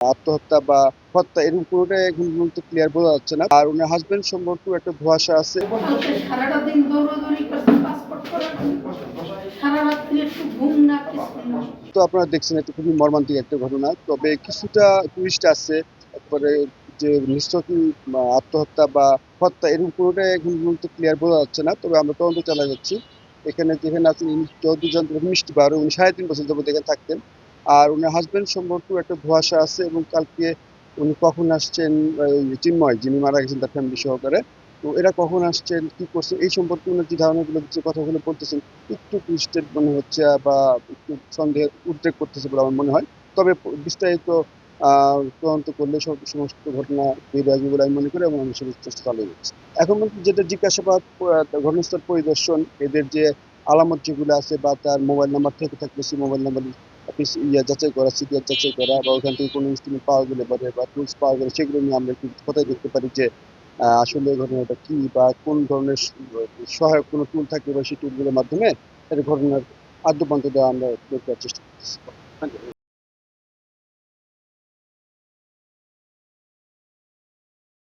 আত্মহত্যা বা হত্যা এরকম কোনোটাই এখন পর্যন্ত ক্লিয়ার বোঝা যাচ্ছে না। আর উনার হাজবেন্ড সম্পর্কেও একটা ধোঁয়াশা আছে। সারাটা দিন দৌড়াদৌড়ি করছে পাসপোর্ট করার জন্য, সারা রাত্রি একটু ঘুম না কিছু না। তো আপনারা দেখছেন এটা খুবই মর্মান্তিক একটা ঘটনা। তবে কিছুটা টুইস্ট আছে। তারপরে যে নিশ্চয়ই আত্মহত্যা বা হত্যা এরকম কোনোটাই এখন পর্যন্ত ক্লিয়ার বোঝা যাচ্ছে না। তবে আমরা তদন্ত চালিয়ে যাচ্ছি। এখানে যেখানে আছেন ইনি চৌধুরী মিষ্টি বার উনি ৩.৫ বছর যাবত এখানে থাকতেন। আর উনার হাজবেন্ড সম্পর্কেও একটা ধোঁয়াশা আছে এবং কালকে উনি কখন আসছেন, চিন্ময় যিনি মারা গেছেন তার ফ্যামিলি সহকারে, তো এরা কখন আসছেন, কি করছেন এই সম্পর্কে উনার যে ধারণাগুলো যে কথাগুলো বলতেছেন একটু টুইস্টেড মনে হচ্ছে বা একটু সন্দেহের উদ্রেক করতেছে বলে আমার মনে হয়। তবে বিস্তারিত তদন্ত করলে সমস্ত ঘটনা বেরিয়ে আসবে বলে আমি মনে করি এবং আমি সেটা চেষ্টা চালিয়ে যাচ্ছি। এখন পর্যন্ত যেটা জিজ্ঞাসাবাদ, ঘটনাস্থল পরিদর্শন, এদের যে আলামত যেগুলো আছে বা তার মোবাইল নাম্বার থেকে থাকলে সেই মোবাইল নাম্বার যাচাই করা, সিরিয়াল যাচাই করা বা ওখান থেকে কোনো ইনস্ট্রুমেন্ট পাওয়া গেলে বা টুলস পাওয়া গেলে সেগুলো নিয়ে আমরা একটু কোথায় দেখতে পারি যে আসলে এই ঘটনাটা কি বা কোন ধরনের সহায়ক কোনো টুল থাকবে বা সেই টুলগুলোর মাধ্যমে একটা ঘটনার আদ্যপান্ত দেওয়া আমরা বের করার চেষ্টা করতেছি।